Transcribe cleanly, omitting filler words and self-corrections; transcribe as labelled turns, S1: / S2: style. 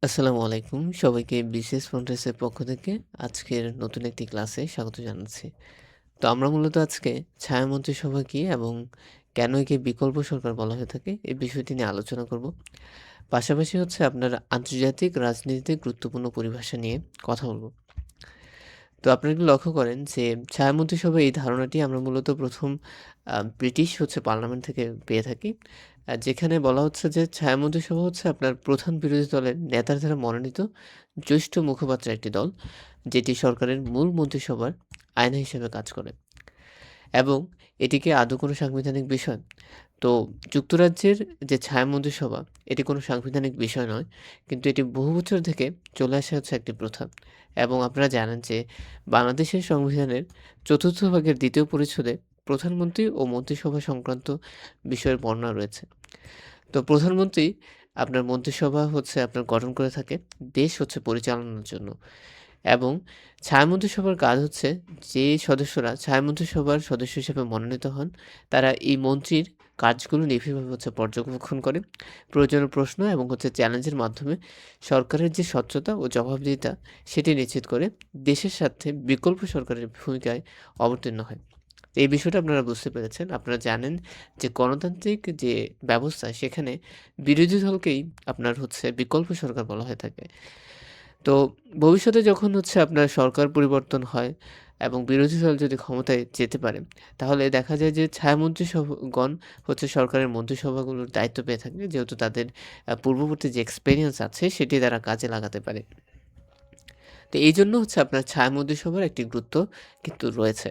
S1: আসসালামু আলাইকুম। সবাইকে বিশেষ ফন্টেসের পক্ষ থেকে আজকের নতুন একটি ক্লাসে স্বাগত জানাচ্ছি। তো আমরা মূলত আজকে ছায়া মন্ত্রিসভা কি এবং কেন একে বিকল্প সরকার বলা হয়ে থাকে এই বিষয়টি নিয়ে আলোচনা করব। পাশাপাশি হচ্ছে আপনার আন্তর্জাতিক রাজনীতিতে গুরুত্বপূর্ণ পরিভাষা নিয়ে কথা বলব। তো আপনারা কি লক্ষ্য করেন যে ছায়া মন্ত্রিসভা এই ধারণাটি আমরা মূলত ১ম ব্রিটিশ হচ্ছে পার্লামেন্ট থেকে পেয়ে থাকি। যেখানে বলা হচ্ছে যে ছায়া মন্ত্রিসভা হচ্ছে আপনার প্রধান বিরোধী দলের নেতার দ্বারা মনোনীত জ্যেষ্ঠ মুখপাত্রের একটি দল, যেটি সরকারের মূল মন্ত্রিসভার আয়না হিসেবে কাজ করে। এবং এটি কি আদৌ কোনো সাংবিধানিক বিষয়? তো যুক্তরাজ্যের যে ছায়া মন্ত্রিসভা, এটি কোনো সাংবিধানিক বিষয় নয়। কিন্তু এটি বহু বছর থেকে চলে আসা হচ্ছে একটি প্রথা। এবং আপনারা জানেন যে বাংলাদেশের সংবিধানের ৪র্থ ভাগের ২য় পরিচ্ছেদে প্রধানমন্ত্রী ও মন্ত্রিসভা সংক্রান্ত বিষয়ের বর্ণনা রয়েছে। তো প্রধানমন্ত্রী আপনার মন্ত্রিসভা হচ্ছে আপনার গঠন করে থাকে দেশ হচ্ছে পরিচালনার জন্য। এবং ছায়া মন্ত্রিসভার কাজ হচ্ছে যে সদস্যরা ছায়া মন্ত্রিসভার সদস্য হিসেবে মনোনীত হন, তারা এই মন্ত্রীর কাজগুলো নিবিড়ভাবে হচ্ছে পর্যবেক্ষণ করে, প্রয়োজনীয় প্রশ্ন এবং হচ্ছে চ্যালেঞ্জের মাধ্যমে সরকারের যে স্বচ্ছতা ও জবাবদিহিতা সেটি নিশ্চিত করে দেশের স্বার্থে বিকল্প সরকারের ভূমিকায় অবতীর্ণ হয়। তো এই বিষয়টা আপনারা বুঝতে পেরেছেন। আপনারা জানেন যে গণতান্ত্রিক যে ব্যবস্থা সেখানে বিরোধী দলকেই আপনার হচ্ছে বিকল্প সরকার বলা হয়ে থাকে। তো ভবিষ্যতে যখন হচ্ছে আপনার সরকার পরিবর্তন হয় এবং বিরোধী দল যদি ক্ষমতায় যেতে পারে, তাহলে দেখা যায় যে ছায়ামন্ত্রী গণ হচ্ছে সরকারের মন্ত্রিসভাগুলোর দায়িত্ব পেয়ে থাকে। যেহেতু তাদের পূর্ববর্তী যে এক্সপেরিয়েন্স আছে সেটি তারা কাজে লাগাতে পারে। তো এইজন্য হচ্ছে আপনার ছায়া মন্ত্রিসভার একটি গুরুত্ব কিন্তু রয়েছে।